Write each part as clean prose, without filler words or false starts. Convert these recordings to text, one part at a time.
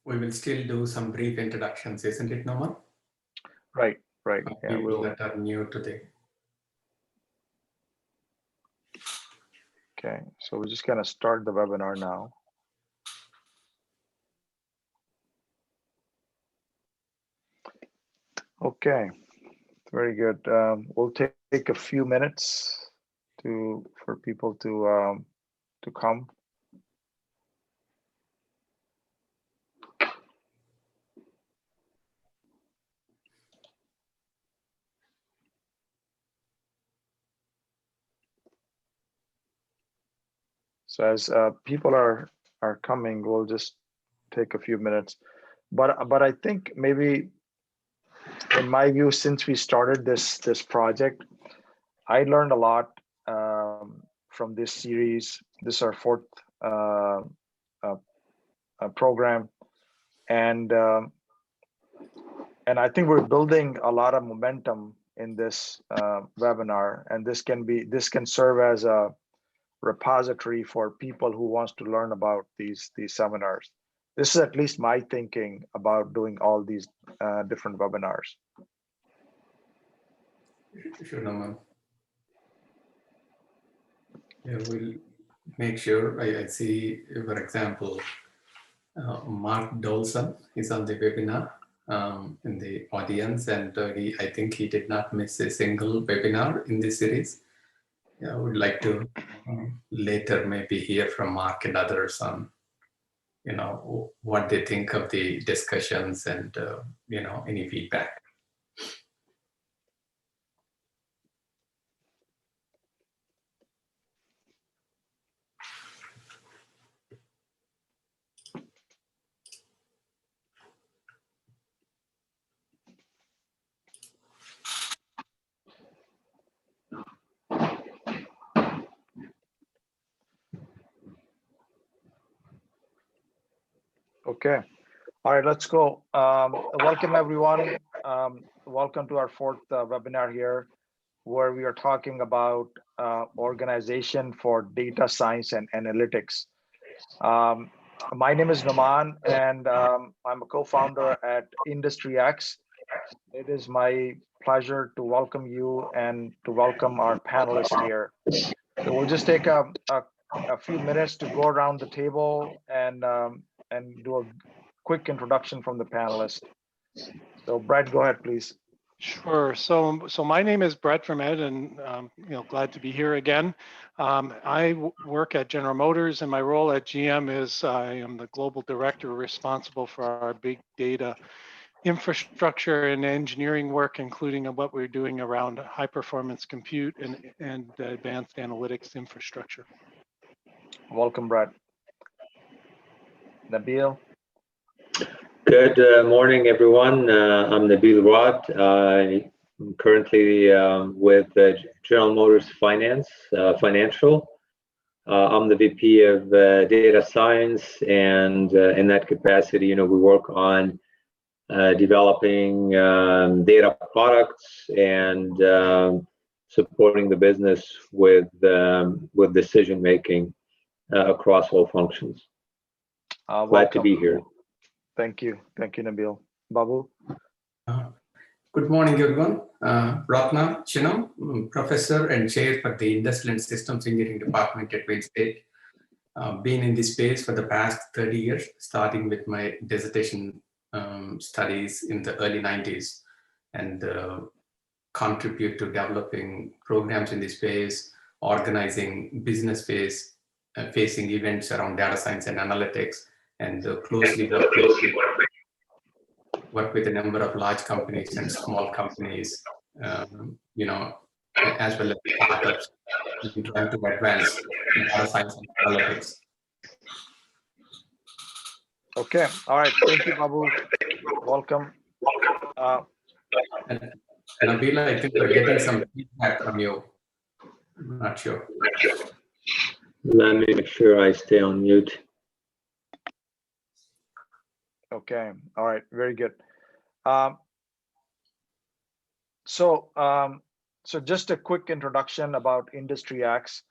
we will still do some brief introductions, isn't it, Norman? Right. Yeah, people that are new to the. Okay, so we're just gonna start the webinar now. Okay, very good. We'll take a few minutes for people to come. So as people are coming, we'll just take a few minutes. But I think maybe, in my view, since we started this project, I learned a lot from this series. This is our fourth program, and I think we're building a lot of momentum in this webinar, and this can serve as a repository for people who wants to learn about these seminars. This is at least my thinking about doing all these different webinars. Sure, Norman. Yeah, we'll make sure. I see, for example, Mark Dolson is on the webinar in the audience, and I think he did not miss a single webinar in this series. Yeah, I would like to later maybe hear from Mark and others on, what they think of the discussions and, any feedback. Okay. All right, let's go. Welcome, everyone. Welcome to our fourth webinar here, where we are talking about organization for data science and analytics. My name is Naman, and I'm a co-founder at IndustryX. It is my pleasure to welcome you and to welcome our panelists here. So we'll just take a few minutes to go around the table and do a quick introduction from the panelists. So Brett, go ahead, please. Sure. So my name is Brett Vermed, and glad to be here again. I work at General Motors, and my role at GM is I am the global director responsible for our big data infrastructure and engineering work, including what we're doing around high performance compute and advanced analytics infrastructure. Welcome, Brett. Nabil. Good morning, everyone. I'm Nabil Rod. I'm currently with General Motors Financial. I'm the VP of Data Science, and in that capacity, we work on developing data products and supporting the business with decision making across all functions. Glad to be here. Thank you, Nabil. Babu. Good morning, everyone. Ratna Chinam, professor and chair for the Industrial and Systems Engineering Department at Wayne State. Been in this space for the past 30 years, starting with my dissertation studies in the early 90s, and contribute to developing programs in this space, organizing business facing events around data science and analytics, and closely work with a number of large companies and small companies, as well as startups, trying to advance data science and analytics. Okay, all right. Thank you, Babu. Welcome. And Nabila, I think we're getting some feedback from you. I'm not sure. Let me make sure I stay on mute. Okay, all right, very good. So just a quick introduction about IndustryX.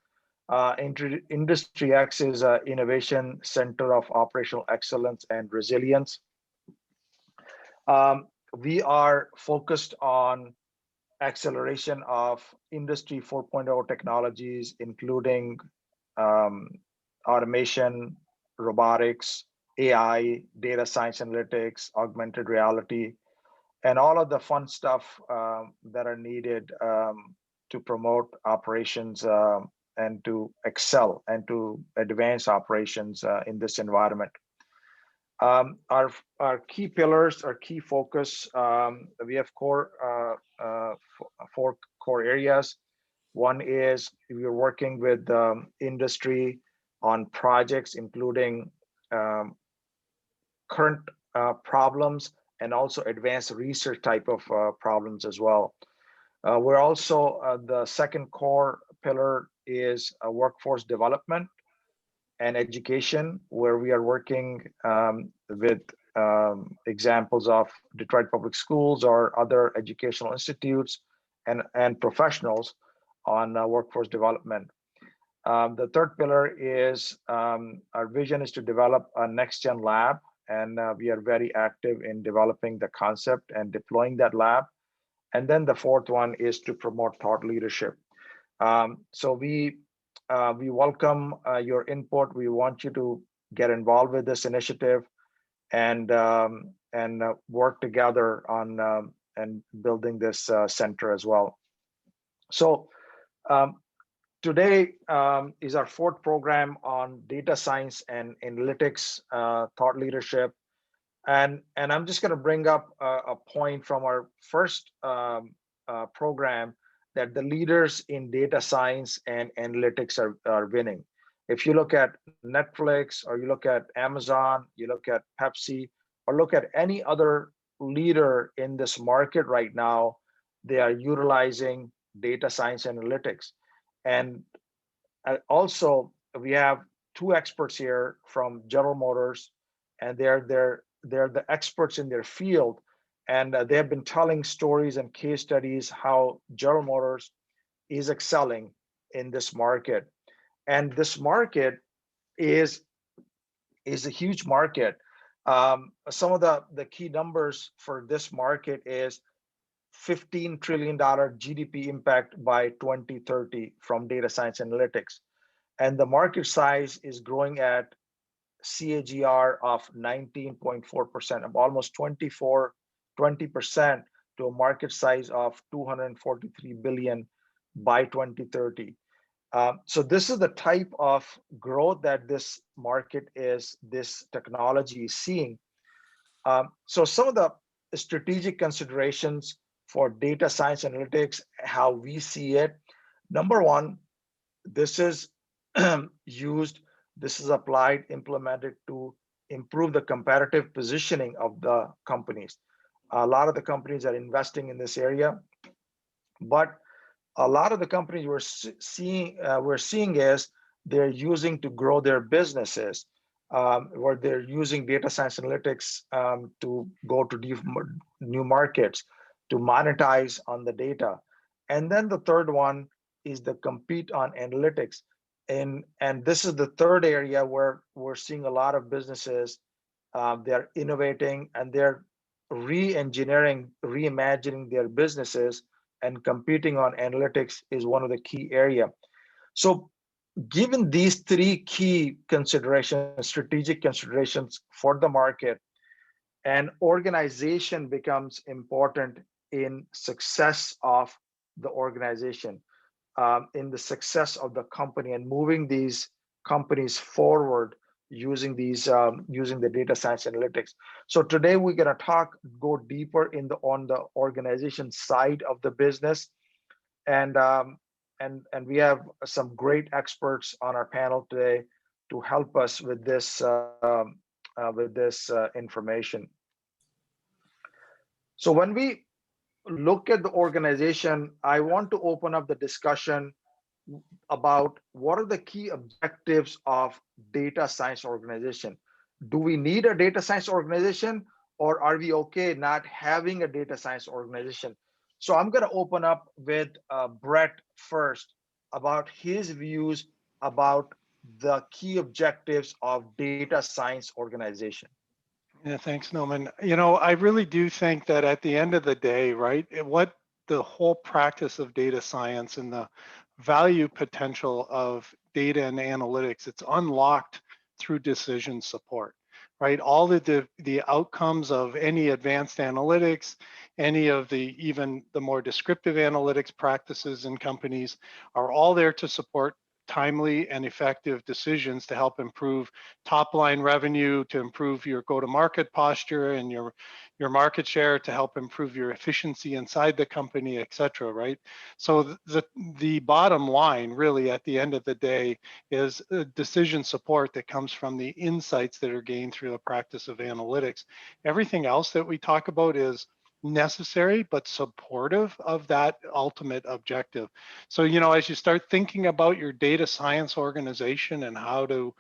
IndustryX is an innovation center of operational excellence and resilience. We are focused on acceleration of Industry 4.0 technologies, including automation, robotics, AI, data science analytics, augmented reality, and all of the fun stuff that are needed to promote operations and to excel and to advance operations in this environment. Our key pillars, our key focus, we have four core areas. One is we are working with industry on projects, including current problems and also advanced research type of problems as well. We're also, the second core pillar is workforce development and education, where we are working with examples of Detroit Public Schools or other educational institutes and professionals on workforce development. The third pillar is our vision is to develop a next-gen lab, and we are very active in developing the concept and deploying that lab. And then the fourth one is to promote thought leadership. So we welcome your input. We want you to get involved with this initiative and work together on and building this center as well. So today is our fourth program on data science and analytics, thought leadership. And I'm just going to bring up a point from our first program, that the leaders in data science and analytics are winning. If you look at Netflix, or you look at Amazon, you look at Pepsi, or look at any other leader in this market right now, they are utilizing data science and analytics. And also, we have two experts here from General Motors, and they're the experts in their field. And they have been telling stories and case studies how General Motors is excelling in this market. And this market is a huge market. Some of the key numbers for this market is $15 trillion GDP impact by 2030 from data science analytics. And the market size is growing at CAGR of 19.4%, of almost 20% to a market size of 243 billion by 2030. So this is the type of growth that this market is, this technology is seeing. So some of the strategic considerations for data science analytics, how we see it. Number one, this is this is applied, implemented to improve the competitive positioning of the companies. A lot of the companies are investing in this area, but a lot of the companies we're seeing is they're using to grow their businesses, where they're using data science analytics to go to new markets, to monetize on the data. And then the third one is the compete on analytics. And this is the third area where we're seeing a lot of businesses, they're innovating and they're re-engineering, reimagining their businesses, and competing on analytics is one of the key area. So given these three key considerations, strategic considerations for the market, and organization becomes important in success of the organization, in the success of the company, and moving these companies forward using these using the data science analytics. So today we're going to go deeper on the organization side of the business, and we have some great experts on our panel today to help us with this information. So when we look at the organization, I want to open up the discussion about what are the key objectives of data science organization. Do we need a data science organization, or are we okay not having a data science organization? So I'm going to open up with Brett first about his views about the key objectives of data science organization? Yeah, thanks, Norman. You know, I really do think that at the end of the day, right, what the whole practice of data science and the value potential of data and analytics, it's unlocked through decision support, right? All the outcomes of any advanced analytics, any of the even the more descriptive analytics practices in companies are all there to support timely and effective decisions to help improve top line revenue, to improve your go-to-market posture and your market share, to help improve your efficiency inside the company, et cetera, right? So the bottom line really at the end of the day is decision support that comes from the insights that are gained through the practice of analytics. Everything else that we talk about is necessary but supportive of that ultimate objective. So, you know, as you start thinking about your data science organization and how to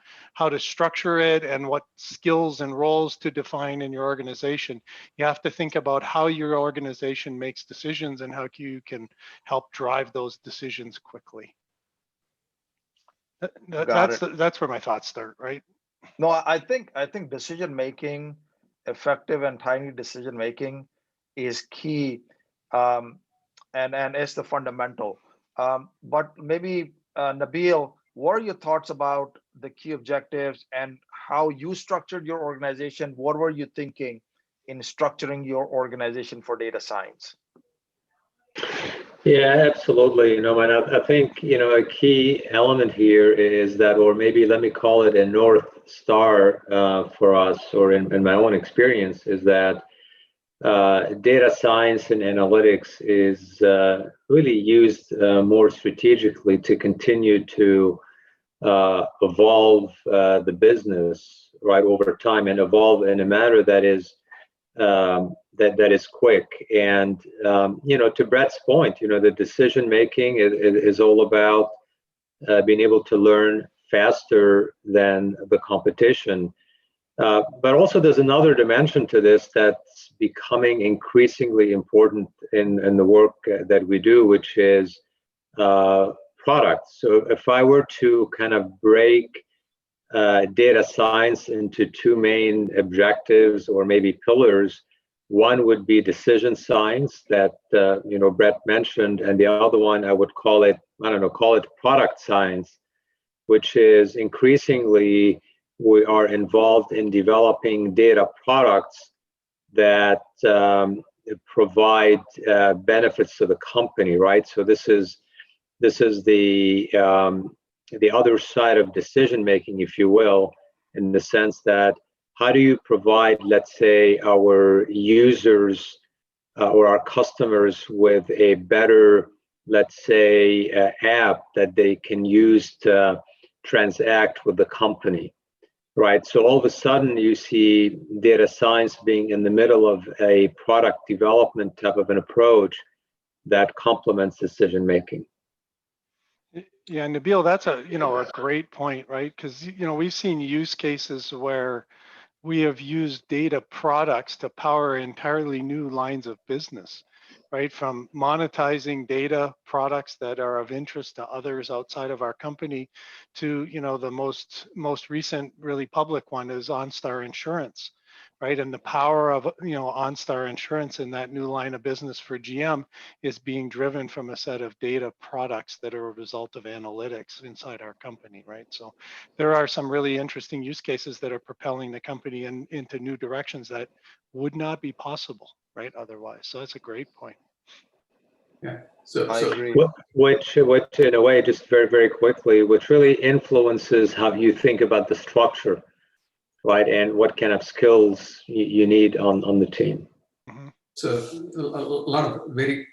structure it and what skills and roles to define in your organization, you have to think about how your organization makes decisions and how you can help drive those decisions quickly. That's where my thoughts start, right? No, I think decision making, effective and timely decision making, is key, and is the fundamental. But maybe Nabil, what are your thoughts about the key objectives and how you structured your organization? What were you thinking in structuring your organization for data science? Yeah, absolutely. You know, and I think, you know, a key element here is that, or maybe let me call it a North Star for us, or in my own experience, is that data science and analytics is really used more strategically to continue to evolve the business, right, over time, and evolve in a manner that is that is quick. And you know, to Brett's point, you know, the decision making is all about being able to learn faster than the competition. But also there's another dimension to this that's becoming increasingly important in the work that we do, which is products. So if I were to kind of break data science into two main objectives or maybe pillars, one would be decision science that you know, Brett mentioned, and the other one I would call it, I don't know, call it product science, which is increasingly we are involved in developing data products that provide benefits to the company, right? So this is the other side of decision making, if you will, in the sense that how do you provide, let's say, our users or our customers with a better, let's say, app that they can use to transact with the company, right? So all of a sudden you see data science being in the middle of a product development type of an approach that complements decision making. Yeah, Nabil, that's a great point, right? Because we've seen use cases where we have used data products to power entirely new lines of business, right? From monetizing data products that are of interest to others outside of our company to, the most recent really public one is OnStar Insurance, right? And the power of, OnStar Insurance in that new line of business for GM is being driven from a set of data products that are a result of analytics inside our company, right? So there are some really interesting use cases that are propelling the company into new directions that would not be possible, right, otherwise. So that's a great point. Yeah, so I agree. Which in a way, just very, very quickly, which really influences how you think about the structure, right, and what kind of skills you need on the team. Mm-hmm. So a lot of very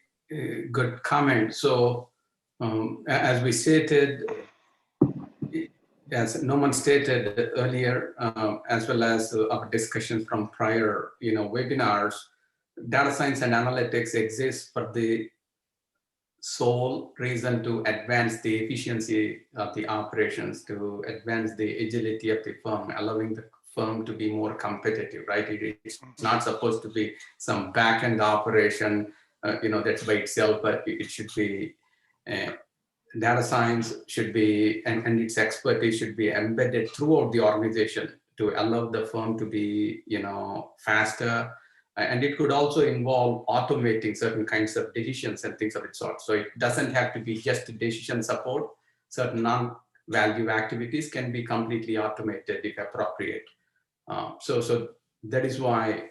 good comments. So as we stated, as Norman stated earlier, as well as our discussion from prior webinars, data science and analytics exists for the sole reason to advance the efficiency of the operations, to advance the agility of the firm, allowing the firm to be more competitive, right? It's not supposed to be some back-end operation, that's by itself, but it should be data science should be, and its expertise should be embedded throughout the organization to allow the firm to be, faster. And it could also involve automating certain kinds of decisions and things of its sort. So it doesn't have to be just decision support. Certain non-value activities can be completely automated if appropriate. So that is why,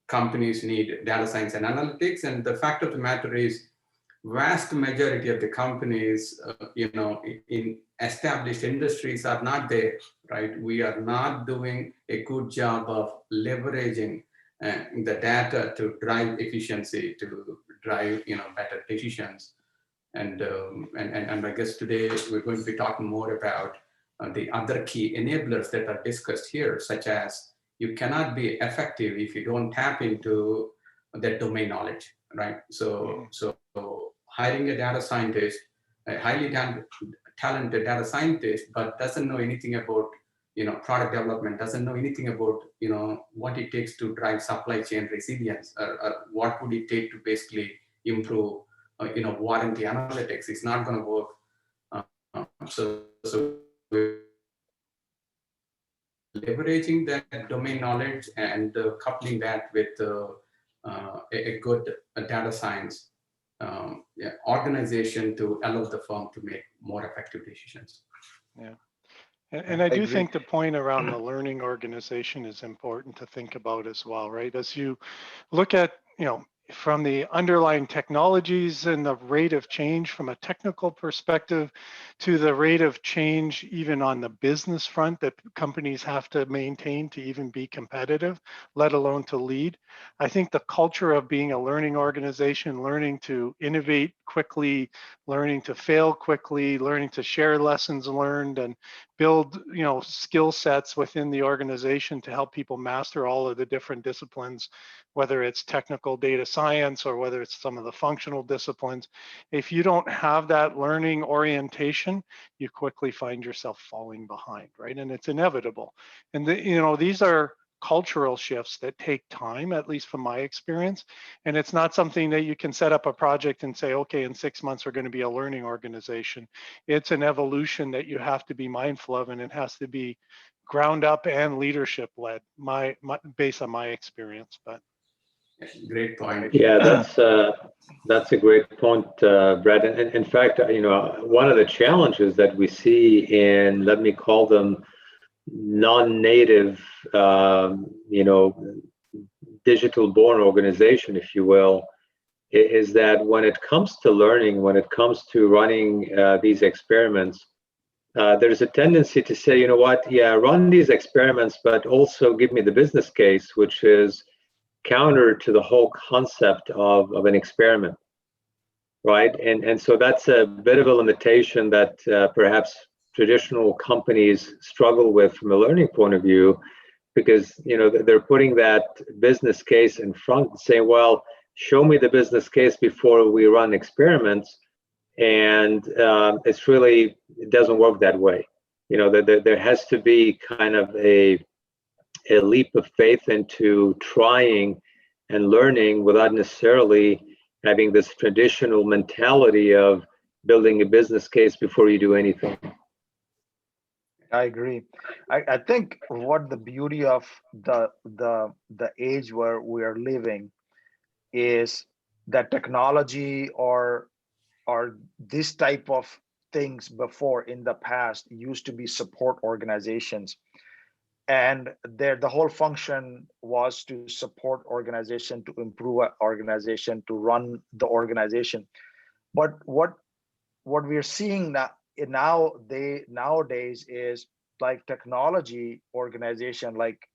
companies need data science and analytics. And the fact of the matter is, vast majority of the companies, in established industries are not there, right? We are not doing a good job of leveraging the data to drive efficiency, to drive, better decisions. And I guess today we're going to be talking more about the other key enablers that are discussed here, such as you cannot be effective if you don't tap into that domain knowledge, right? So hiring a data scientist, a highly talented data scientist, but doesn't know anything about, product development, doesn't know anything about, what it takes to drive supply chain resilience, or what would it take to basically improve, warranty analytics. It's not going to work. So leveraging that domain knowledge and coupling that with a good data science organization to allow the firm to make more effective decisions. Yeah. And I do think the point around the learning organization is important to think about as well, right? As you look at, from the underlying technologies and the rate of change from a technical perspective to the rate of change even on the business front that companies have to maintain to even be competitive, let alone to lead. I think the culture of being a learning organization, learning to innovate quickly, learning to fail quickly, learning to share lessons learned and build, skill sets within the organization to help people master all of the different disciplines, whether it's technical data science or whether it's some of the functional disciplines. If you don't have that learning orientation, you quickly find yourself falling behind, right? And it's inevitable. And these are cultural shifts that take time, at least from my experience. And it's not something that you can set up a project and say, okay, in 6 months, we're going to be a learning organization. It's an evolution that you have to be mindful of, and it has to be ground up and leadership led, based on my experience. But great point. Yeah, that's a great point, Brad. And in fact, one of the challenges that we see in, let me call them non-native, digital-born organization, if you will, is that when it comes to learning, when it comes to running these experiments, there's a tendency to say, run these experiments, but also give me the business case, which is counter to the whole concept of an experiment, right? And so that's a bit of a limitation that perhaps traditional companies struggle with from a learning point of view, because they're putting that business case in front and saying, well, show me the business case before we run experiments. And it doesn't work that way. There has to be kind of a leap of faith into trying and learning without necessarily having this traditional mentality of building a business case before you do anything. I agree. I think what the beauty of the age where we are living is that technology or this type of things before in the past used to be support organizations, and the whole function was to support organization, to improve organization, to run the organization. But what we're seeing nowadays is like technology organization, like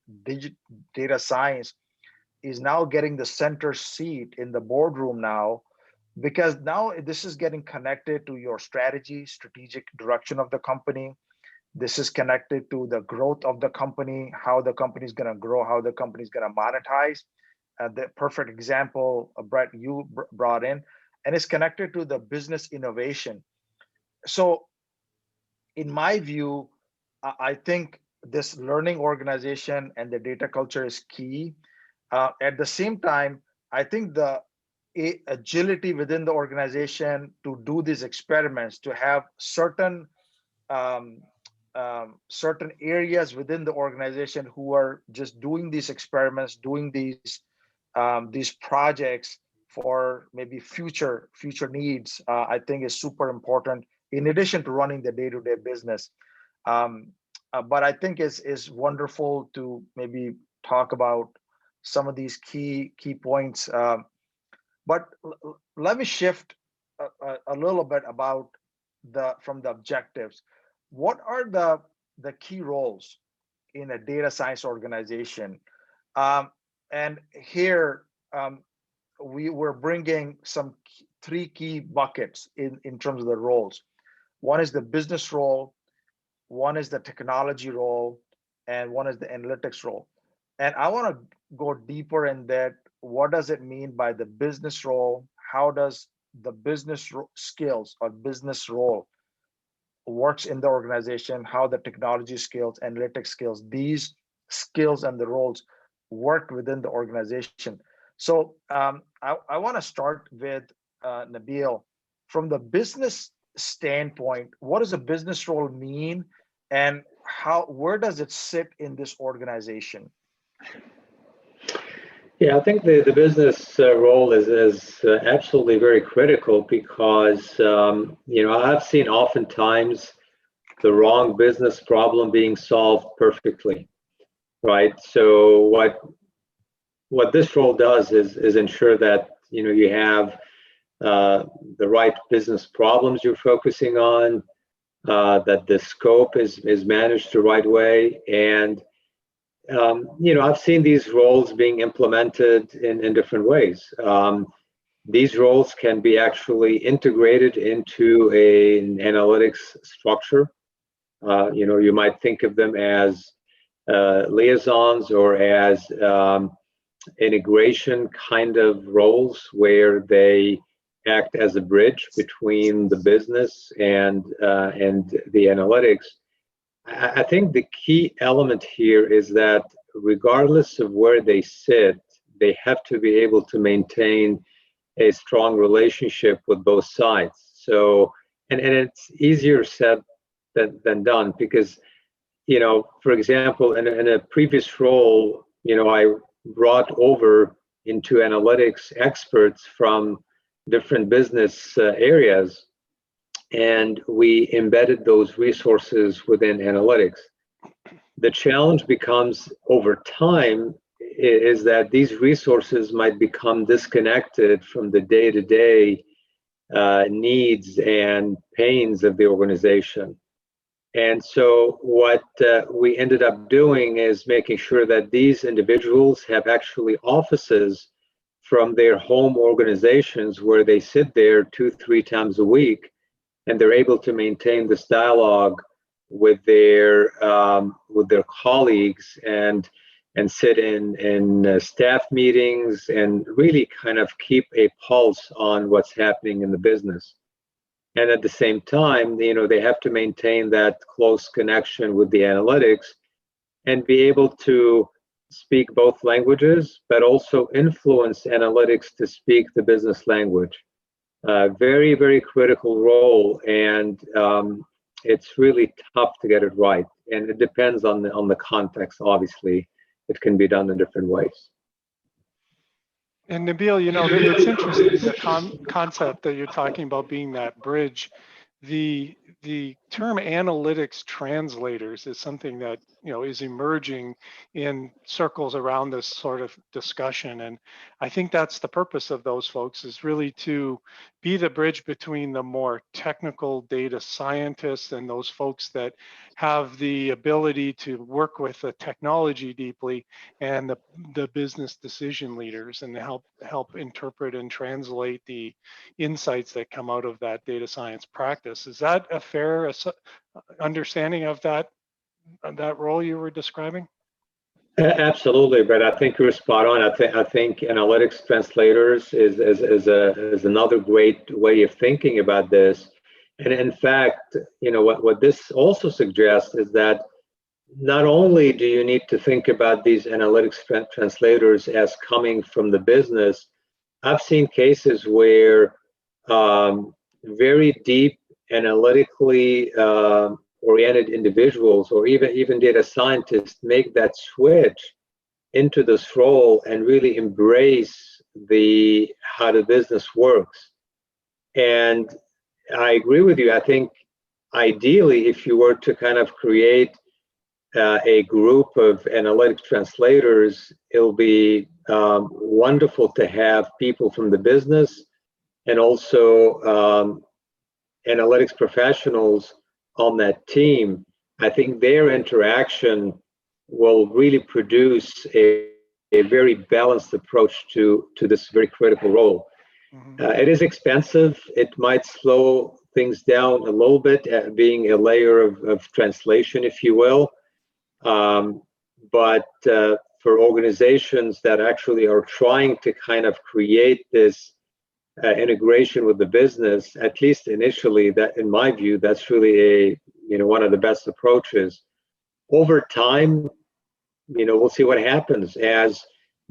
data science is now getting the center seat in the boardroom now, because now this is getting connected to your strategic direction of the company. This is connected to the growth of the company, how the company is going to grow, how the company is going to monetize. The perfect example, Brett, you brought in, and it's connected to the business innovation. So in my view, I think this learning organization and the data culture is key. At the same time, I think agility within the organization to do these experiments, to have certain certain areas within the organization who are just doing these experiments, doing these projects for maybe future needs, I think is super important in addition to running the day-to-day business. But I think it's wonderful to maybe talk about some of these key points. But let me shift a little bit about from the objectives. What are the key roles in a data science organization? And here we were bringing three key buckets in terms of the roles. One is the business role, one is the technology role, and one is the analytics role. And I want to go deeper in that. What does it mean by the business role? How does the business skills or business role works in the organization? How the technology skills, analytics skills, these skills and the roles work within the organization. So I want to start with Nabil. From the business standpoint, what does a business role mean, and where does it sit in this organization? Yeah, I think the business role is absolutely very critical because I've seen oftentimes the wrong business problem being solved perfectly, right? So what this role does is ensure that you have the right business problems you're focusing on, that the scope is managed the right way, and I've seen these roles being implemented in different ways. These roles can be actually integrated into an analytics structure. You might think of them as liaisons or as integration kind of roles where they act as a bridge between the business and the analytics. I think the key element here is that regardless of where they sit, they have to be able to maintain a strong relationship with both sides. So, and it's easier said than done because, for example, in a previous role, I brought over into analytics experts from different business areas, and we embedded those resources within analytics. The challenge becomes over time is that these resources might become disconnected from the day-to-day needs and pains of the organization. And so what we ended up doing is making sure that these individuals have actually offices from their home organizations where they sit there 2-3 times a week, and they're able to maintain this dialogue with their colleagues and sit in staff meetings and really kind of keep a pulse on what's happening in the business. And at the same time, they have to maintain that close connection with the analytics and be able to speak both languages, but also influence analytics to speak the business language. Very, very critical role, and it's really tough to get it right. And it depends on the context. Obviously, it can be done in different ways. And Nabil, it's interesting, the concept that you're talking about being that bridge. The term analytics translators is something that is emerging in circles around this sort of discussion, and I think that's the purpose of those folks, is really to be the bridge between the more technical data scientists and those folks that have the ability to work with the technology deeply, and the business decision leaders, and help interpret and translate the insights that come out of that data science practice. Is that a fair understanding of that role you were describing? Absolutely, but I think you're spot on. I think analytics translators is another great way of thinking about this. And in fact, what this also suggests is that not only do you need to think about these analytics translators as coming from the business, I've seen cases where very deep analytically oriented individuals, or even data scientists, make that switch into this role and really embrace the how the business works. And I agree with you. I think ideally, if you were to kind of create a group of analytics translators, it'll be wonderful to have people from the business and also analytics professionals on that team. I think their interaction will really produce a very balanced approach to this very critical role. It is expensive. It might slow things down a little bit, being a layer of translation, if you will. But for organizations that actually are trying to kind of create this integration with the business, at least initially, that in my view, that's really one of the best approaches. Over time, we'll see what happens as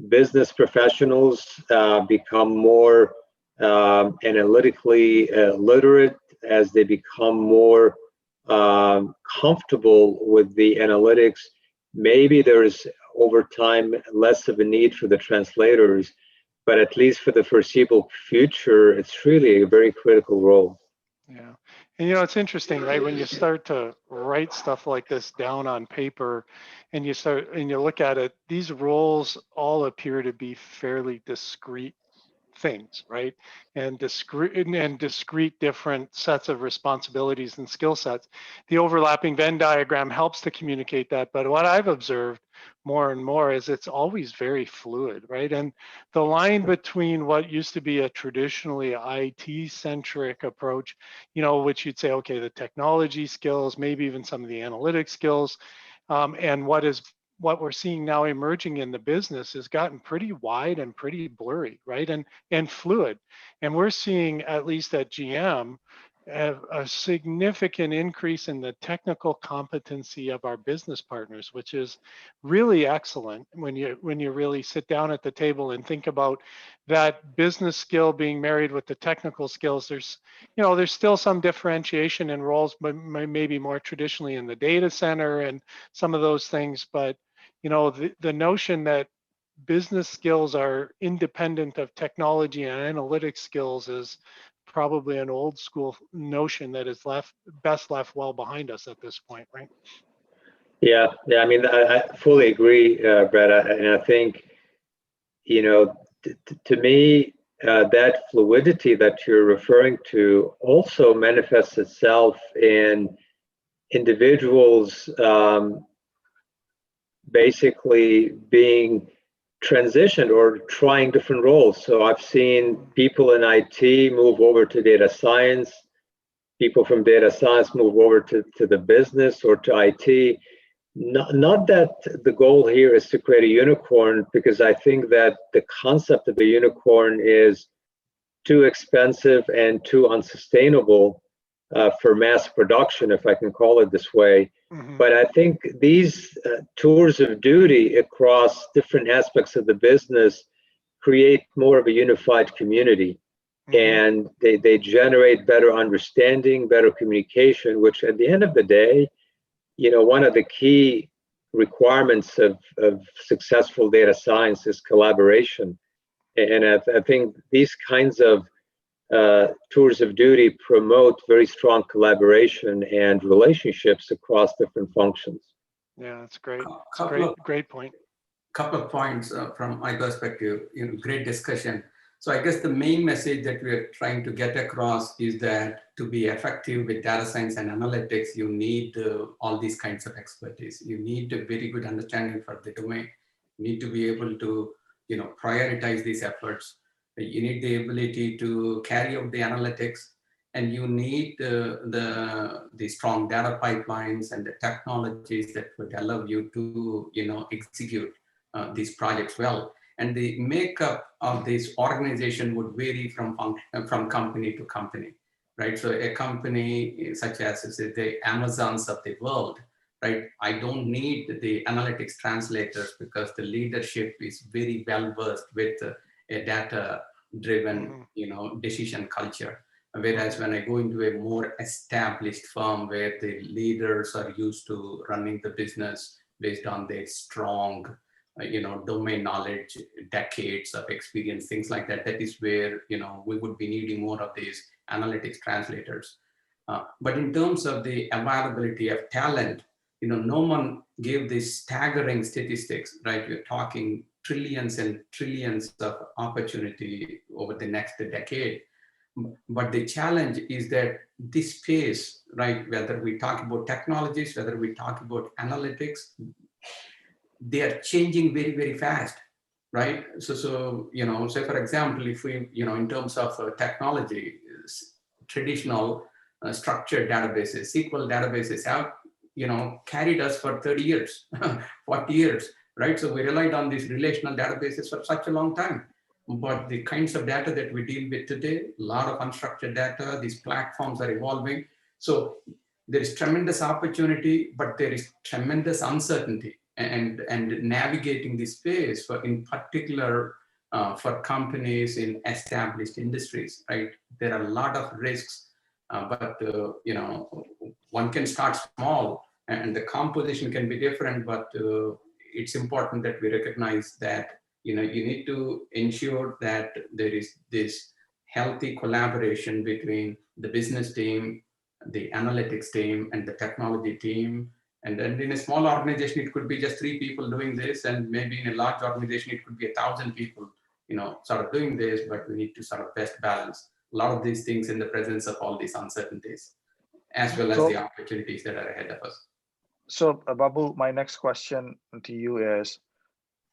business professionals become more analytically literate, as they become more comfortable with the analytics. Maybe there is over time less of a need for the translators, but at least for the foreseeable future, it's really a very critical role. Yeah. And it's interesting, right? When you start to write stuff like this down on paper and you look at it, these roles all appear to be fairly discrete things, right? And discrete different sets of responsibilities and skill sets. The overlapping Venn diagram helps to communicate that, but what I've observed more and more is it's always very fluid, right? And the line between what used to be a traditionally IT-centric approach, which you'd say, okay, the technology skills, maybe even some of the analytics skills, and what we're seeing now emerging in the business has gotten pretty wide and pretty blurry, right? And fluid. And we're seeing, at least at GM, a significant increase in the technical competency of our business partners, which is really excellent when you really sit down at the table and think about that business skill being married with the technical skills. There's still some differentiation in roles, but maybe more traditionally in the data center and some of those things. But the notion that business skills are independent of technology and analytics skills is probably an old school notion that is best left well behind us at this point, right? Yeah. I mean, I fully agree, Brett. And I think, to me, that fluidity that you're referring to also manifests itself in individuals basically being transitioned or trying different roles. So I've seen people in IT move over to data science, people from data science move over to the business or to IT. Not that the goal here is to create a unicorn, because I think that the concept of a unicorn is too expensive and too unsustainable for mass production, if I can call it this way. Mm-hmm. But I think these tours of duty across different aspects of the business create more of a unified community. Mm-hmm. And they generate better understanding, better communication, which at the end of the day, one of the key requirements of successful data science is collaboration. And I think these kinds of tours of duty promote very strong collaboration and relationships across different functions. Yeah, that's great. Great point. Couple of points from my perspective. Great discussion. So I guess the main message that we are trying to get across is that to be effective with data science and analytics, you need all these kinds of expertise. You need a very good understanding for the domain. You need to be able to, prioritize these efforts. You need the ability to carry out the analytics, and you need the strong data pipelines and the technologies that would allow you to, execute these projects well. And the makeup of this organization would vary from company to company, right? So a company such as the Amazons of the world, right? I don't need the analytics translators because the leadership is very well versed with a data driven, decision culture. Whereas when I go into a more established firm where the leaders are used to running the business based on their strong, domain knowledge, decades of experience, things like that, that is where, we would be needing more of these analytics translators. But in terms of the availability of talent, no one gave these staggering statistics, right? We're talking trillions and trillions of opportunity over the next decade. But the challenge is that this space, right, whether we talk about technologies, whether we talk about analytics, they are changing very, very fast, right? So say for example, if we, in terms of technology, traditional structured databases, SQL databases have, carried us for 30 years, 40 years, right? So we relied on these relational databases for such a long time. But the kinds of data that we deal with today, a lot of unstructured data, these platforms are evolving. So there is tremendous opportunity, but there is tremendous uncertainty, and navigating this space for, in particular, for companies in established industries, right? There are a lot of risks, but one can start small, and the composition can be different, but it's important that we recognize that you need to ensure that there is this healthy collaboration between the business team, the analytics team, and the technology team. And then in a small organization, it could be just 3 people doing this, and maybe in a large organization, it could be 1,000 people, sort of doing this, but we need to sort of best balance a lot of these things in the presence of all these uncertainties, as well as the opportunities that are ahead of us. So Babu, my next question to you is,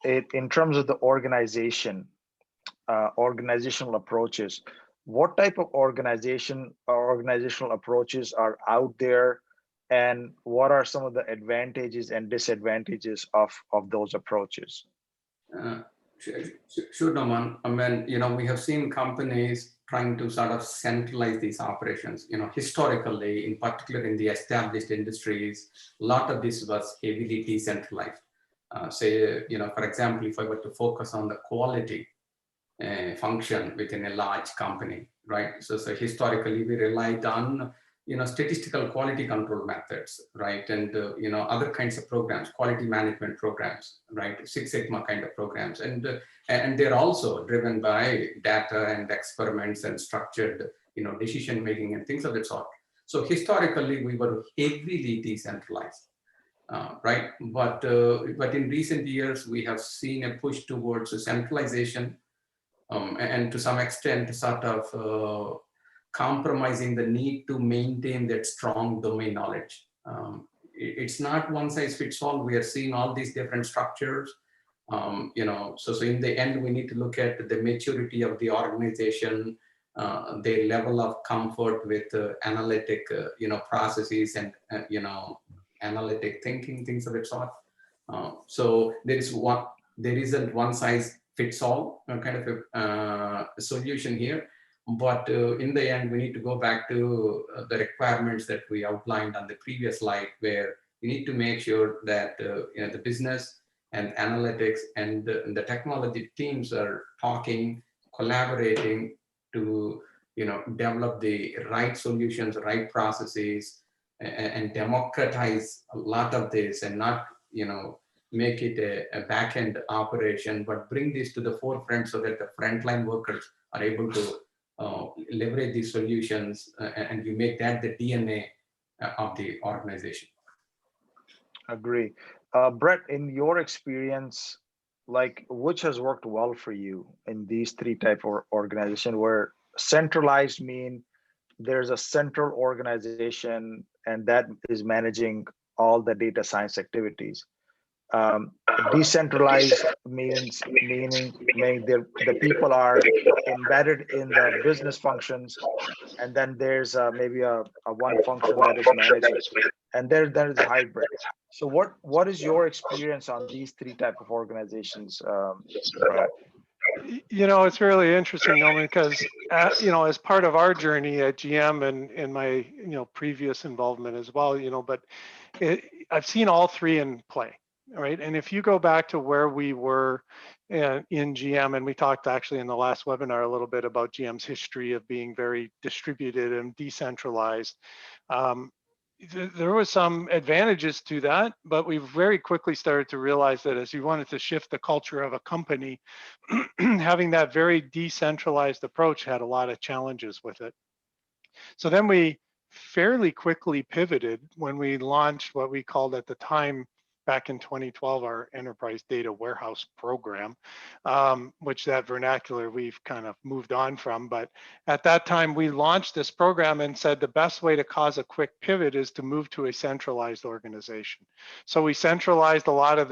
in terms of the organization, organizational approaches, what type of organizational approaches are out there, and what are some of the advantages and disadvantages of those approaches? Sure, Naman. I mean, we have seen companies trying to sort of centralize these operations. Historically, in particular in the established industries, a lot of this was heavily decentralized. Say, for example, if I were to focus on the quality function within a large company, right? So historically, we relied on, statistical quality control methods, right? And, other kinds of programs, quality management programs, right? Six Sigma kind of programs. And they're also driven by data and experiments and structured, decision-making and things of that sort. So historically, we were heavily decentralized. Right, but in recent years we have seen a push towards centralization, and to some extent, sort of compromising the need to maintain that strong domain knowledge. It's not one size fits all. We are seeing all these different structures. So in the end, we need to look at the maturity of the organization, their level of comfort with analytic, processes and analytic thinking, things of that sort. So there isn't one size fits all kind of a solution here, but in the end, we need to go back to the requirements that we outlined on the previous slide, where you need to make sure that the business and analytics and the technology teams are talking, collaborating to develop the right solutions, right processes, and democratize a lot of this, and not make it a back-end operation, but bring this to the forefront so that the frontline workers are able to leverage these solutions, and you make that the DNA of the organization. Agree. Brett, in your experience, which has worked well for you in these 3 type of organization, where centralized mean there's a central organization and that is managing all the data science activities. Decentralized meaning the people are embedded in the business functions, and then there's maybe a one function that is managing, and there's hybrid. So what is your experience on these 3 type of organizations, Brett? It's really interesting, Noman, because as part of our journey at GM and in my previous involvement as well, but I've seen all 3 in play. right? And if you go back to where we were in GM, and we talked actually in the last webinar a little bit about GM's history of being very distributed and decentralized. There was some advantages to that, but we very quickly started to realize that as you wanted to shift the culture of a company, having that very decentralized approach had a lot of challenges with it. So then we fairly quickly pivoted when we launched what we called at the time, back in 2012, our Enterprise Data Warehouse program, which that vernacular we've kind of moved on from. But at that time, we launched this program and said the best way to cause a quick pivot is to move to a centralized organization. So we centralized a lot of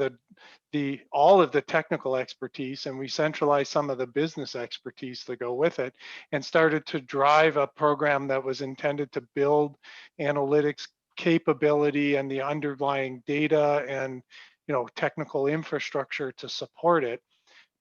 all of the technical expertise, and we centralized some of the business expertise to go with it, and started to drive a program that was intended to build analytics capability and the underlying data and technical infrastructure to support it.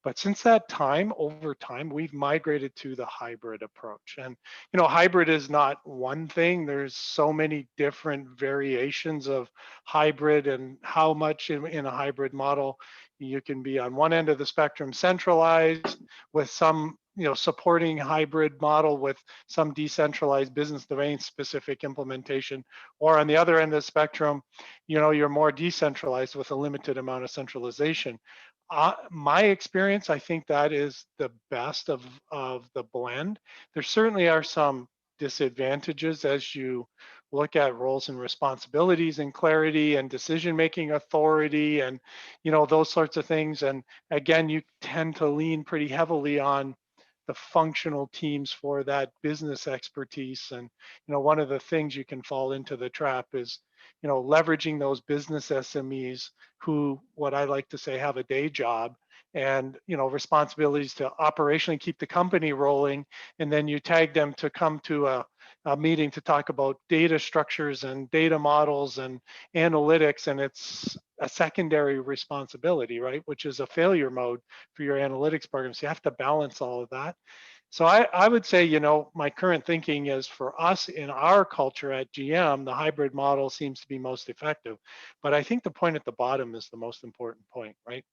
But since that time, over time, we've migrated to the hybrid approach. And hybrid is not one thing. There's so many different variations of hybrid, and how much in a hybrid model you can be on one end of the spectrum centralized with some supporting hybrid model with some decentralized business domain specific implementation, or on the other end of the spectrum, you're more decentralized with a limited amount of centralization. My experience, I think that is the best of the blend. There certainly are some disadvantages as you look at roles and responsibilities and clarity and decision-making authority and those sorts of things. And again, you tend to lean pretty heavily on the functional teams for that business expertise. And one of the things you can fall into the trap is leveraging those business SMEs who, what I like to say, have a day job and responsibilities to operationally keep the company rolling, and then you tag them to come to a meeting to talk about data structures and data models and analytics, and it's a secondary responsibility, right? Which is a failure mode for your analytics programs. You have to balance all of that. So I would say, my current thinking is for us in our culture at GM, the hybrid model seems to be most effective. But I think the point at the bottom is the most important point, right?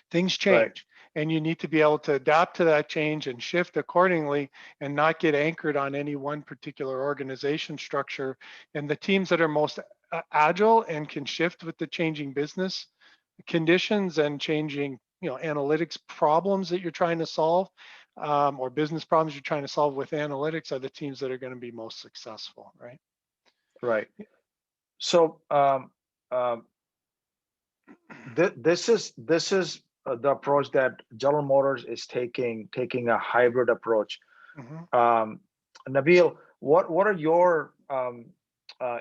Things change, right, and you need to be able to adapt to that change and shift accordingly and not get anchored on any one particular organization structure. And the teams that are most agile and can shift with the changing business conditions and changing analytics problems that you're trying to solve, or business problems you're trying to solve with analytics, are the teams that are going to be most successful, right? Right. So this is the approach that General Motors is taking a hybrid approach. Mm-hmm. Nabil, what are your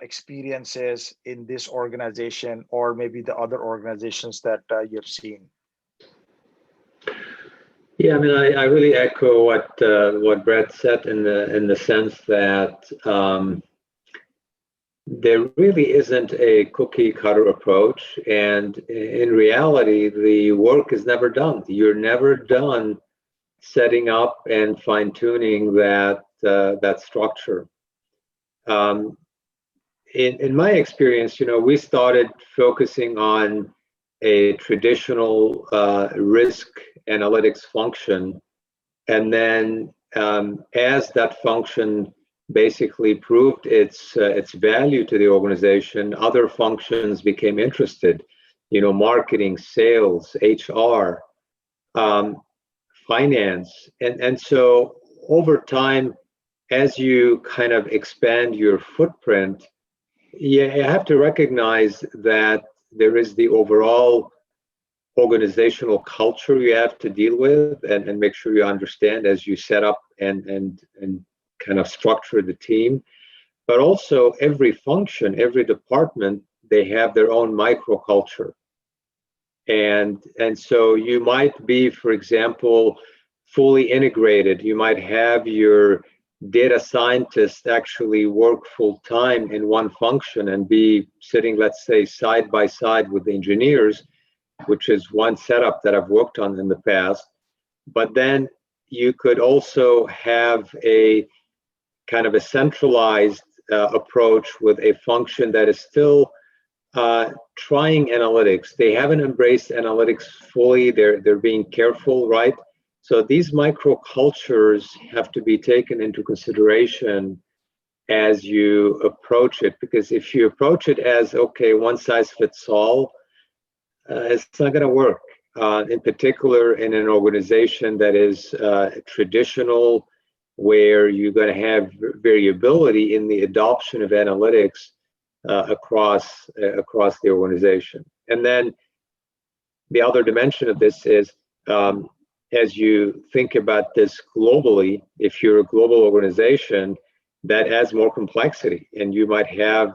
experiences in this organization, or maybe the other organizations that you've seen? Yeah, I mean, I really echo what Brett said in the sense that there really isn't a cookie cutter approach, and in reality, the work is never done. You're never done setting up and fine tuning that structure. In my experience, we started focusing on a traditional risk analytics function, and then as that function basically proved its value to the organization, other functions became interested. Marketing, sales, HR, finance, and so over time, as you kind of expand your footprint, you have to recognize that there is the overall organizational culture you have to deal with and make sure you understand as you set up and kind of structure the team. But also every function, every department, they have their own microculture. And so you might be, for example, fully integrated. You might have your data scientists actually work full time in one function and be sitting, let's say, side by side with the engineers, which is one setup that I've worked on in the past. But then you could also have a kind of a centralized approach with a function that is still trying analytics. They haven't embraced analytics fully. They're being careful, right? So these microcultures have to be taken into consideration as you approach it, because if you approach it as, okay, one size fits all, it's not going to work. In particular, in an organization that is traditional, where you're going to have variability in the adoption of analytics across the organization. And then the other dimension of this is, as you think about this globally, if you're a global organization, that adds more complexity, and you might have,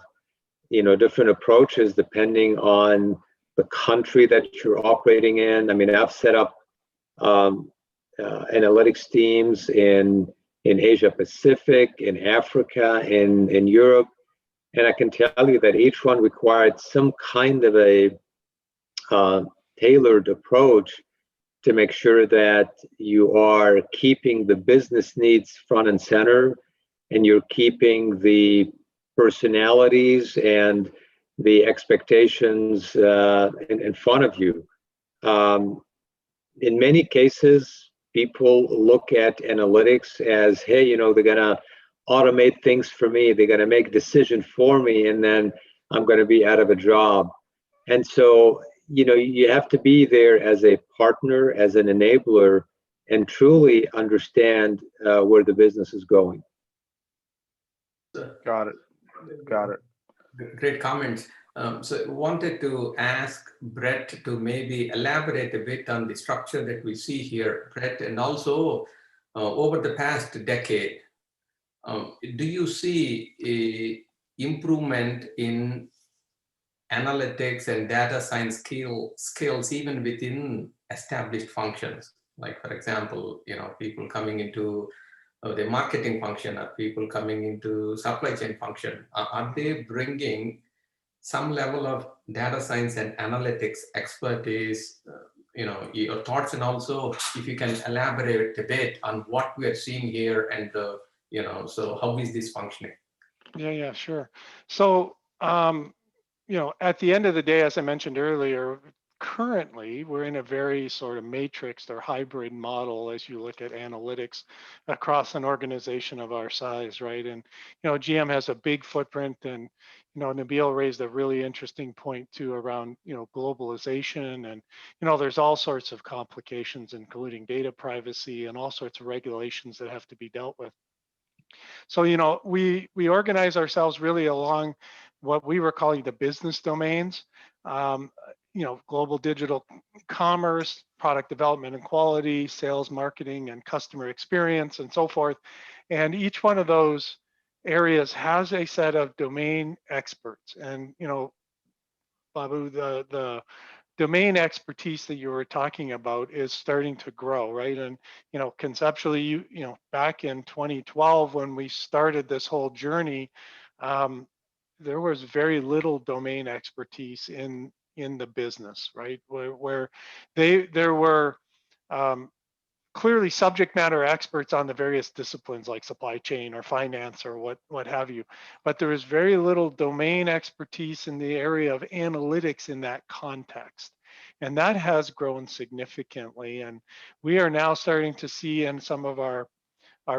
different approaches depending on the country that you're operating in. I mean, I've set up analytics teams in Asia Pacific, in Africa, in Europe, and I can tell you that each one required some kind of a tailored approach to make sure that you are keeping the business needs front and center, and you're keeping the personalities and the expectations in front of you. In many cases, people look at analytics as, hey, they're going to automate things for me. They're going to make decisions for me, and then I'm going to be out of a job. And so, you have to be there as a partner, as an enabler, and truly understand where the business is going. Got it. Got it. Great comments. So wanted to ask Brett to maybe elaborate a bit on the structure that we see here, Brett, and also over the past decade, do you see a improvement in analytics and data science skills even within established functions? Like, for example, people coming into the marketing function, or people coming into supply chain function, are they bringing some level of data science and analytics expertise? Your thoughts, and also if you can elaborate a bit on what we are seeing here, and so how is this functioning? Yeah, sure. So, at the end of the day, as I mentioned earlier, currently we're in a very sort of matrixed or hybrid model as you look at analytics across an organization of our size, right? And GM has a big footprint, and Nabil raised a really interesting point too around globalization, and there's all sorts of complications, including data privacy and all sorts of regulations that have to be dealt with. So we organize ourselves really along what we were calling the business domains. Global digital commerce, product development and quality, sales, marketing, and customer experience, and so forth. And each one of those areas has a set of domain experts. And, Babu, the domain expertise that you were talking about is starting to grow, right? And, conceptually, back in 2012, when we started this whole journey, there was very little domain expertise in the business, right? Where there were clearly subject matter experts on the various disciplines like supply chain or finance or what have you, but there is very little domain expertise in the area of analytics in that context. And that has grown significantly. And we are now starting to see in some of our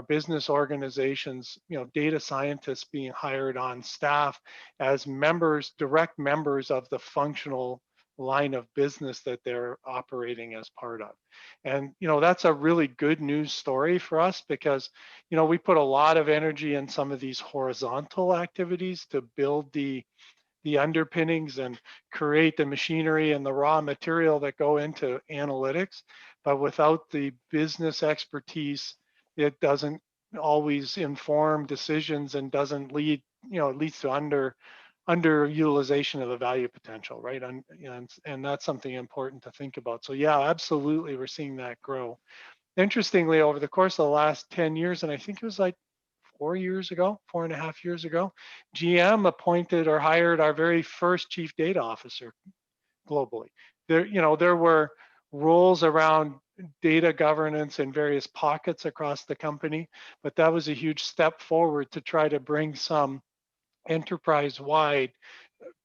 business organizations, data scientists being hired on staff as direct members of the functional line of business that they're operating as part of. And that's a really good news story for us, because we put a lot of energy in some of these horizontal activities to build the underpinnings and create the machinery and the raw material that go into analytics. But without the business expertise, it doesn't always inform decisions and doesn't lead, it leads to underutilization of the value potential, right? And that's something important to think about. So yeah, absolutely, we're seeing that grow. Interestingly, over the course of the last 10 years, and I think it was like 4.5 years ago, GM appointed or hired our very first chief data officer globally. There were roles around data governance in various pockets across the company, but that was a huge step forward to try to bring some enterprise-wide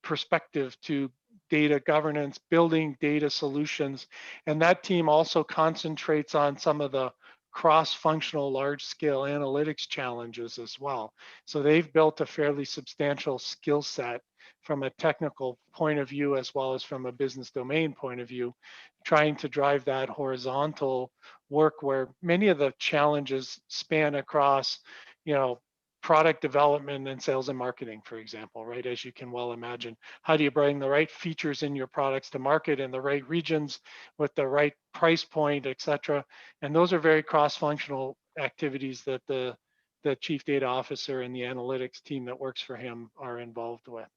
perspective to data governance, building data solutions. And that team also concentrates on some of the cross-functional large-scale analytics challenges as well. So they've built a fairly substantial skill set from a technical point of view as well as from a business domain point of view, trying to drive that horizontal work where many of the challenges span across, product development and sales and marketing, for example, right? As you can well imagine, how do you bring the right features in your products to market in the right regions with the right price point, et cetera? And those are very cross-functional activities that the chief data officer and the analytics team that works for him are involved with.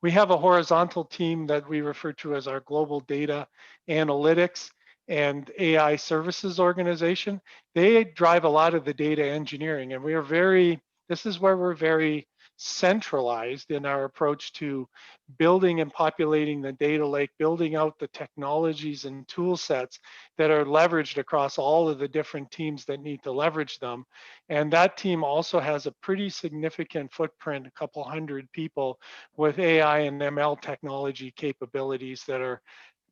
We have a horizontal team that we refer to as our global data analytics and AI services organization. They drive a lot of the data engineering, and this is where we're very centralized in our approach to building and populating the data lake, building out the technologies and tool sets that are leveraged across all of the different teams that need to leverage them. And that team also has a pretty significant footprint, a couple hundred people with AI and ML technology capabilities that are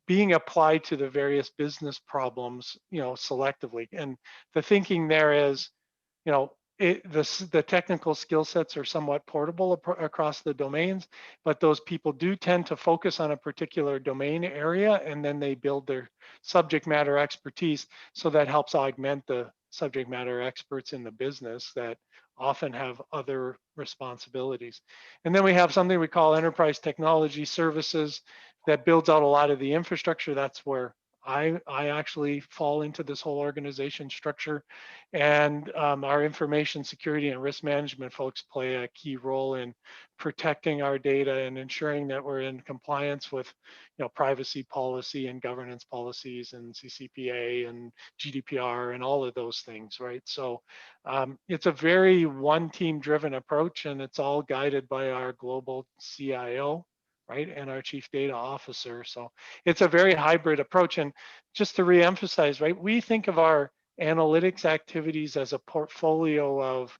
being applied to the various business problems, selectively. And the thinking there is, the technical skill sets are somewhat portable across the domains, but those people do tend to focus on a particular domain area, and then they build their subject matter expertise. So that helps augment the subject matter experts in the business that often have other responsibilities. And then we have something we call enterprise technology services that builds out a lot of the infrastructure. That's where I actually fall into this whole organization structure, and our information security and risk management folks play a key role in protecting our data and ensuring that we're in compliance with, privacy policy and governance policies and CCPA and GDPR and all of those things, right? So it's a very one team driven approach, and it's all guided by our global CIO, right, and our chief data officer. So it's a very hybrid approach. And just to reemphasize, right, we think of our analytics activities as a portfolio of,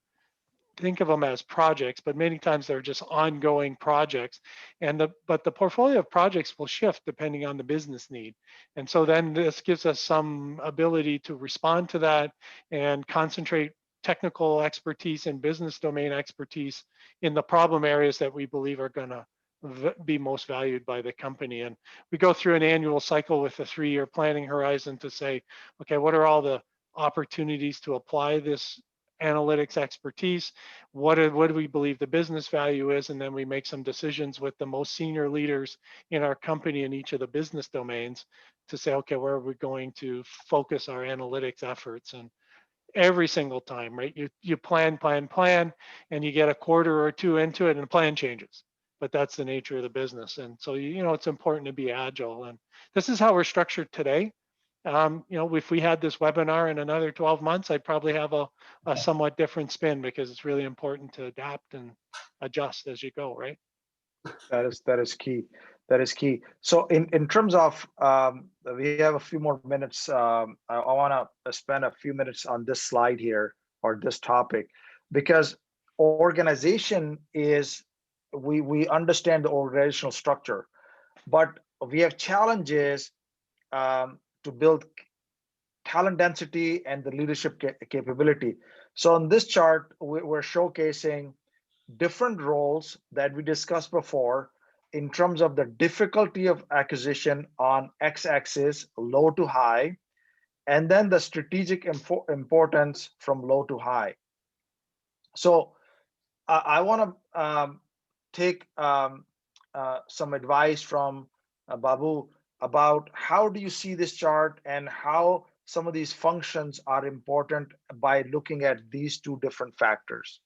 think of them as projects, but many times they're just ongoing projects. But the portfolio of projects will shift depending on the business need. And so then this gives us some ability to respond to that and concentrate technical expertise and business domain expertise in the problem areas that we believe are going to be most valued by the company. And we go through an annual cycle with a 3-year planning horizon to say, okay, what are all the opportunities to apply this analytics expertise? What do we believe the business value is? And then we make some decisions with the most senior leaders in our company in each of the business domains to say, okay, where are we going to focus our analytics efforts? And every single time, right, you plan, and you get a quarter or two into it and the plan changes. But that's the nature of the business. And so, it's important to be agile. And this is how we're structured today. If we had this webinar in another 12 months, I'd probably have a somewhat different spin, because it's really important to adapt and adjust as you go, right? That is key. That is key. So in terms of, we have a few more minutes. I want to spend a few minutes on this slide here, or this topic, because organization is, we understand the organizational structure, but we have challenges to build talent density and the leadership capability. So on this chart, we're showcasing different roles that we discussed before in terms of the difficulty of acquisition on x-axis, low to high, and then the strategic importance from low to high. So I want to take some advice from Babu about how do you see this chart and how some of these functions are important by looking at these two different factors.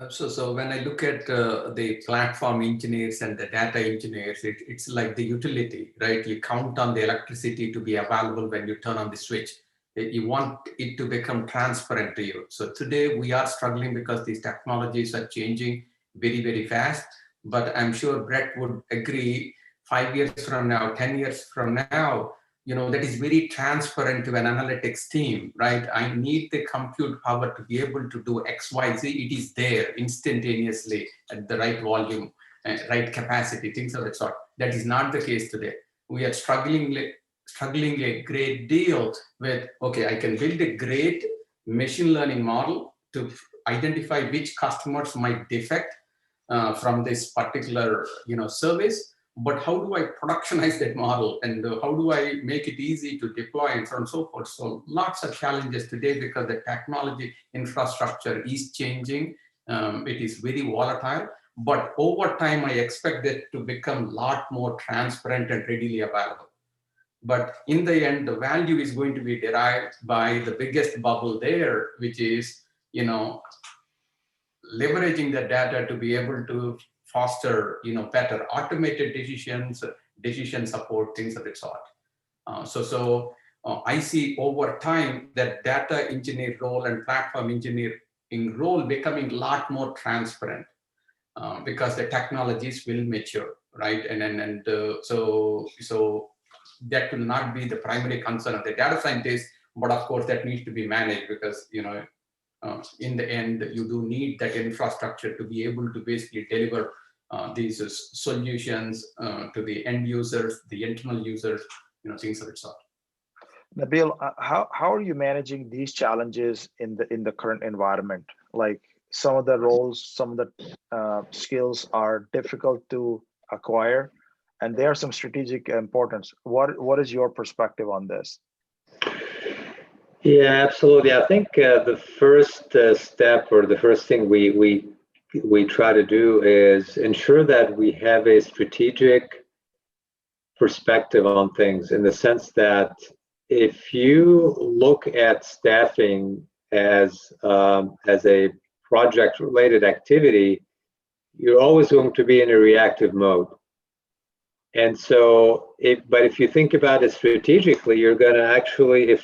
So when I look at the platform engineers and the data engineers, it's like the utility, right? You count on the electricity to be available when you turn on the switch. You want it to become transparent to you. So today we are struggling because these technologies are changing very, very fast. But I'm sure Brett would agree, 5 years from now, 10 years from now, that is very transparent to an analytics team, right? I need the compute power to be able to do X, Y, Z. It is there instantaneously at the right volume. right capacity, things of that sort. That is not the case today. We are struggling a great deal with, okay, I can build a great machine learning model to identify which customers might defect from this particular service, but how do I productionize that model, and how do I make it easy to deploy, and so on and so forth. So lots of challenges today because the technology infrastructure is changing. It is very volatile, but over time I expect that to become a lot more transparent and readily available. But in the end, the value is going to be derived by the biggest bubble there, which is leveraging the data to be able to foster better automated decisions, decision support, things of that sort. I see over time that data engineer role and platform engineering role becoming a lot more transparent because the technologies will mature, right? So that will not be the primary concern of the data scientist, but of course that needs to be managed because in the end, you do need that infrastructure to be able to basically deliver these solutions to the end users, the internal users, things of that sort. Nabil, how are you managing these challenges in the current environment? Like some of the roles, some of the skills are difficult to acquire, and there are some strategic importance. What is your perspective on this? Yeah, absolutely. I think the first step, or the first thing we try to do is ensure that we have a strategic perspective on things, in the sense that if you look at staffing as a project-related activity, you're always going to be in a reactive mode. And so, but if you think about it strategically, you're going to actually,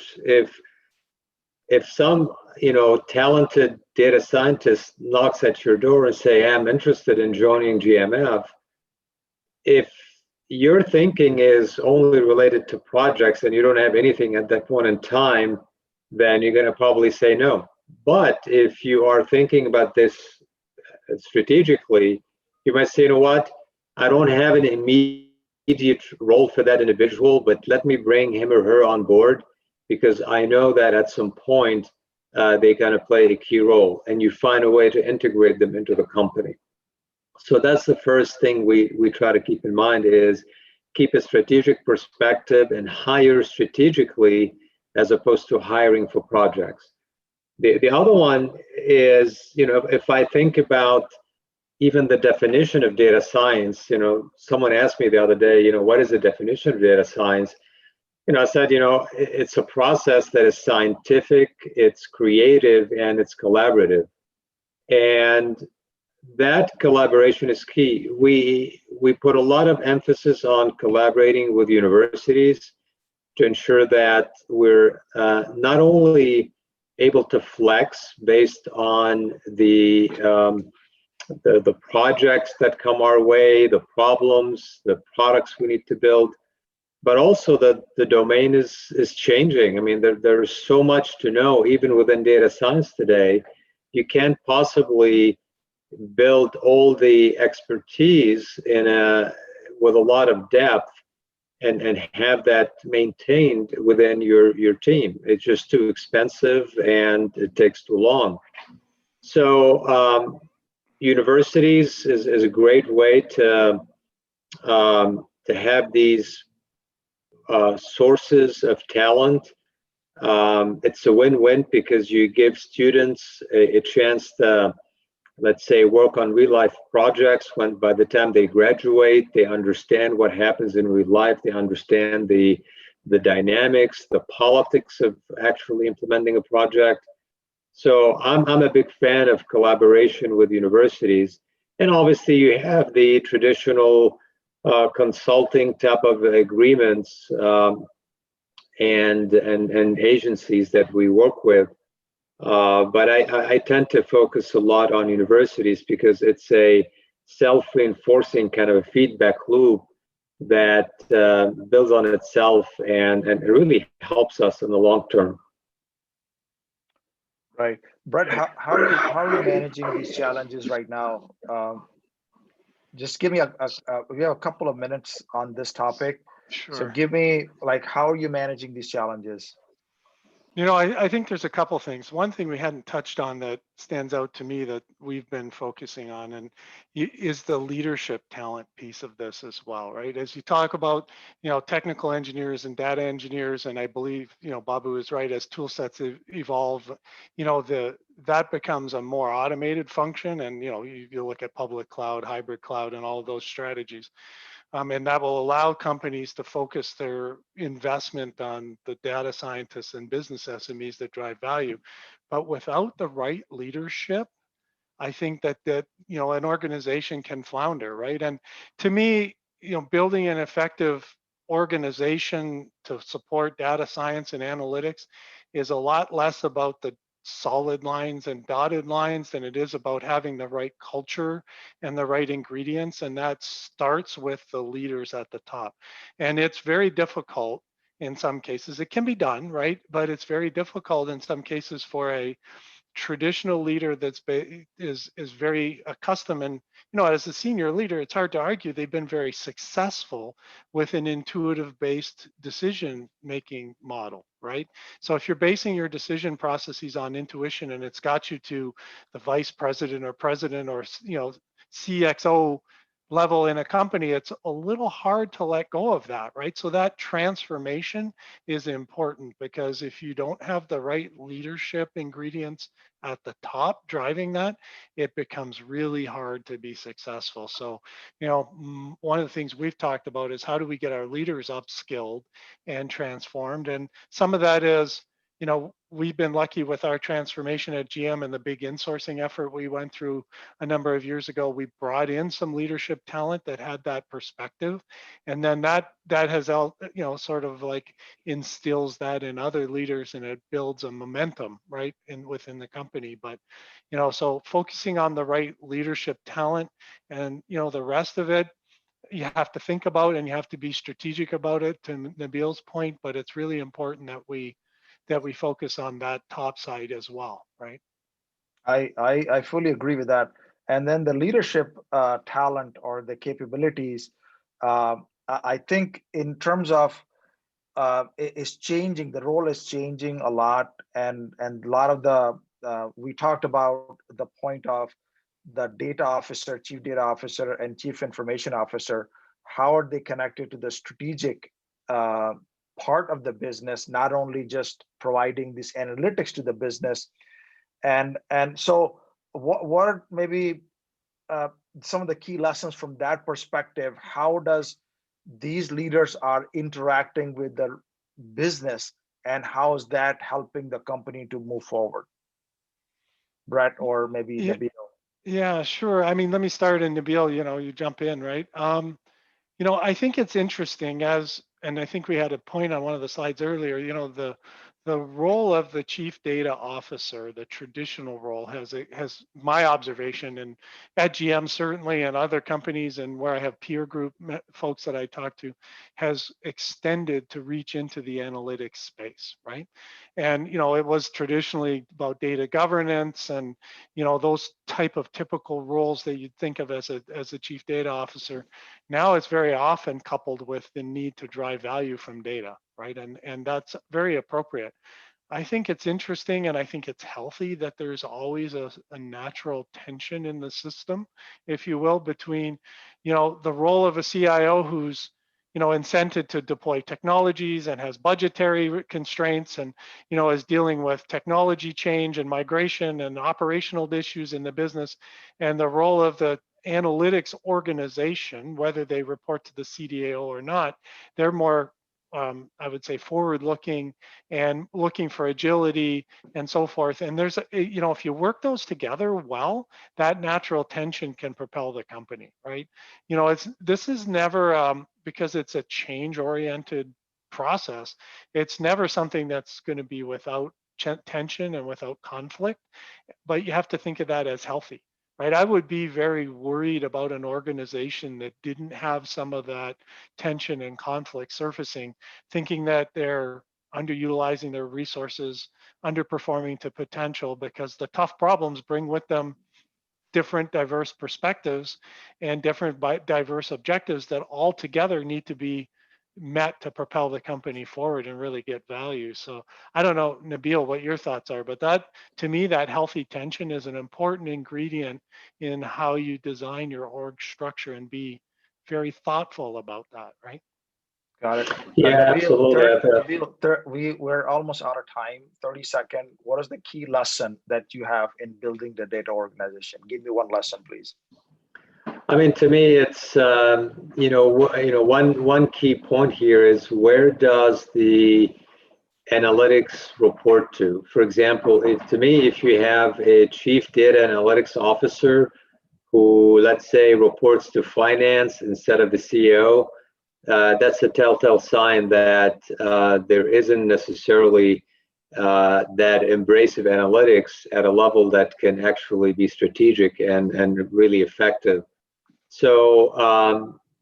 if some talented data scientist knocks at your door and say, I'm interested in joining GMF, if your thinking is only related to projects and you don't have anything at that point in time, then you're going to probably say no. But if you are thinking about this strategically, you might say, you know what, I don't have an immediate role for that individual, but let me bring him or her on board, because I know that at some point they're going to play a key role, and you find a way to integrate them into the company. So that's the first thing we try to keep in mind, is keep a strategic perspective and hire strategically as opposed to hiring for projects. The other one is, if I think about even the definition of data science, someone asked me the other day, what is the definition of data science? I said, it's a process that is scientific, it's creative, and it's collaborative. And that collaboration is key. We put a lot of emphasis on collaborating with universities to ensure that we're not only able to flex based on the projects that come our way, the problems, the products we need to build, but also that the domain is changing. I mean, there's so much to know, even within data science today. You can't possibly build all the expertise with a lot of depth and have that maintained within your team. It's just too expensive and it takes too long. So universities is a great way to have these sources of talent. It's a win-win because you give students a chance to, let's say, work on real life projects when by the time they graduate, they understand what happens in real life, they understand the dynamics, the politics of actually implementing a project. So I'm a big fan of collaboration with universities. And obviously you have the traditional consulting type of agreements and agencies that we work with. But I tend to focus a lot on universities because it's a self-reinforcing kind of a feedback loop that builds on itself and it really helps us in the long term. Right. Brett, how are you managing these challenges right now? just give me we have a couple of minutes on this topic. Sure. So give me, like, how are you managing these challenges? You know, I think there's a couple things. One thing we hadn't touched on that stands out to me that we've been focusing on and is the leadership talent piece of this as well, right? As you talk about, you know, technical engineers and data engineers, and I believe, you know, Babu is right, as tool sets evolve, you know, that becomes a more automated function. And, you know, you look at public cloud, hybrid cloud, and all of those strategies. And that will allow companies to focus their investment on the data scientists and business SMEs that drive value. But without the right leadership, I think that you know, an organization can flounder, right? And to me, you know, building an effective organization to support data science and analytics is a lot less about the solid lines and dotted lines than it is about having the right culture and the right ingredients. And that starts with the leaders at the top. And it's very difficult in some cases. It can be done, right? But it's very difficult in some cases for a traditional leader is very accustomed, and you know, as a senior leader, it's hard to argue they've been very successful with an intuitive based decision making model, right? So if you're basing your decision processes on intuition and it's got you to the vice president or president or, you know, CXO level in a company, it's a little hard to let go of that, right? So that transformation is important, because if you don't have the right leadership ingredients at the top driving that, it becomes really hard to be successful. So, you know, one of the things we've talked about is how do we get our leaders upskilled and transformed? And some of that is, you know, we've been lucky with our transformation at GM and the big insourcing effort we went through a number of years ago. We brought in some leadership talent that had that perspective, and then that has, you know, sort of like instills that in other leaders, and it builds a momentum, right, within the company. But, you know, so focusing on the right leadership talent, and, you know, the rest of it, you have to think about and you have to be strategic about it, to Nabil's point. But it's really important that we focus on that top side as well, right? I fully agree with that. And then the leadership talent or the capabilities, I think in terms of is changing, the role is changing a lot, and a lot of the we talked about the point of the data officer, chief data officer, and chief information officer. How are they connected to the strategic part of the business, not only just providing this analytics to the business? And so what are maybe some of the key lessons from that perspective? How does these leaders are interacting with the business, and how is that helping the company to move forward? Brett, or maybe Nabil? Yeah, sure. I mean, let me start, and Nabil, you know, you jump in, right? You know, I think it's interesting, and I think we had a point on one of the slides earlier, you know, the role of the chief data officer, the traditional role, has my observation, and at GM certainly, and other companies, and where I have peer group folks that I talk to, has extended to reach into the analytics space, right? And, you know, it was traditionally about data governance and, you know, those type of typical roles that you'd think of as a chief data officer. Now it's very often coupled with the need to drive value from data, right? And that's very appropriate. I think it's interesting, and I think it's healthy that there's always a natural tension in the system, if you will, between, you know, the role of a CIO who's, you know, incented to deploy technologies and has budgetary constraints, and, you know, is dealing with technology change and migration and operational issues in the business, and the role of the analytics organization, whether they report to the CDAO or not. They're more, I would say, forward-looking and looking for agility and so forth. And there's, you know, if you work those together well, that natural tension can propel the company, right? You know, this is never, because it's a change-oriented process, it's never something that's going to be without tension and without conflict, but you have to think of that as healthy. Right, I would be very worried about an organization that didn't have some of that tension and conflict surfacing, thinking that they're underutilizing their resources, underperforming to potential, because the tough problems bring with them different diverse perspectives and different diverse objectives that all together need to be met to propel the company forward and really get value. So I don't know, Nabil, what your thoughts are, but that, to me, that healthy tension is an important ingredient in how you design your org structure and be very thoughtful about that, right? Got it. Yeah, absolutely. We're almost out of time. 30-second. What is the key lesson that you have in building the data organization? Give me one lesson, please. I mean, to me, it's one key point here is, where does the analytics report to? For example, to me, if you have a chief data analytics officer who, let's say, reports to finance instead of the CEO, that's a telltale sign that there isn't necessarily that embrace of analytics at a level that can actually be strategic and really effective. So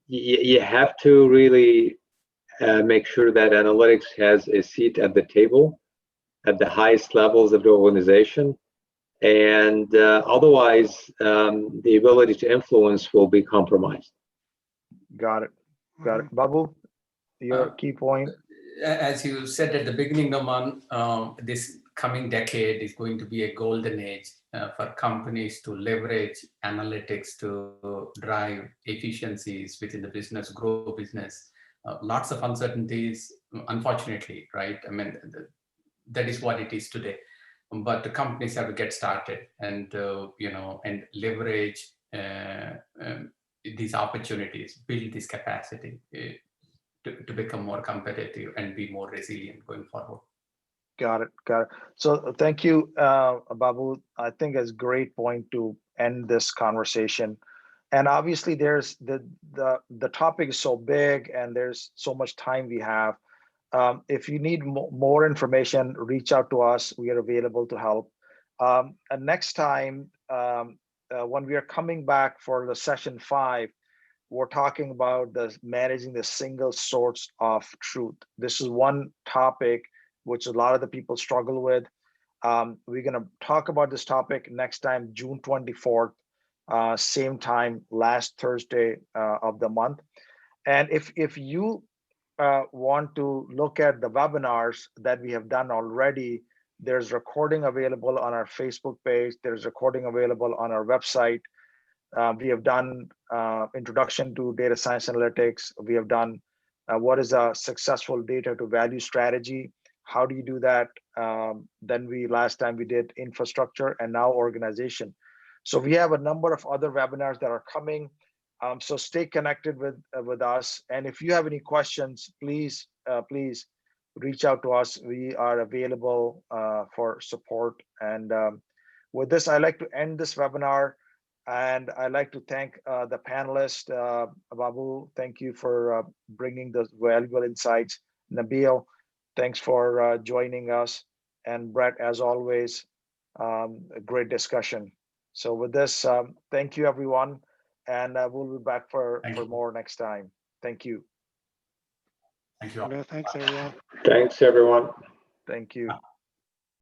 you have to really make sure that analytics has a seat at the table at the highest levels of the organization. And otherwise, the ability to influence will be compromised. Got it. Got it. Babu, your key point? As you said at the beginning, Noman, this coming decade is going to be a golden age for companies to leverage analytics to drive efficiencies within the business, grow business. Lots of uncertainties, unfortunately, right? I mean, that is what it is today. But the companies have to get started and and leverage these opportunities, build this capacity to become more competitive and be more resilient going forward. Got it. Got it. So thank you, Babu. I think it's a great point to end this conversation. And obviously, there's the topic is so big, and there's so much time we have. If you need more information, reach out to us. We are available to help. And next time, when we are coming back for the session 5, we're talking about managing the single source of truth. This is one topic which a lot of the people struggle with. We're going to talk about this topic next time, June 24th, same time, last Thursday of the month. And if you want to look at the webinars that we have done already, there's recording available on our Facebook page. There's recording available on our website. We have done introduction to data science analytics. We have done what is a successful data to value strategy. How do you do that? Then last time we did infrastructure, and now organization. So we have a number of other webinars that are coming. So stay connected with us. And if you have any questions, please reach out to us. We are available for support. And with this, I'd like to end this webinar. And I'd like to thank the panelists. Babu, thank you for bringing those valuable insights. Nabil, thanks for joining us. And Brett, as always, a great discussion. So with this, thank you, everyone. And we'll be back for more next time. Thank you. Thank you all. Thanks, everyone. Thanks, everyone. Thank you.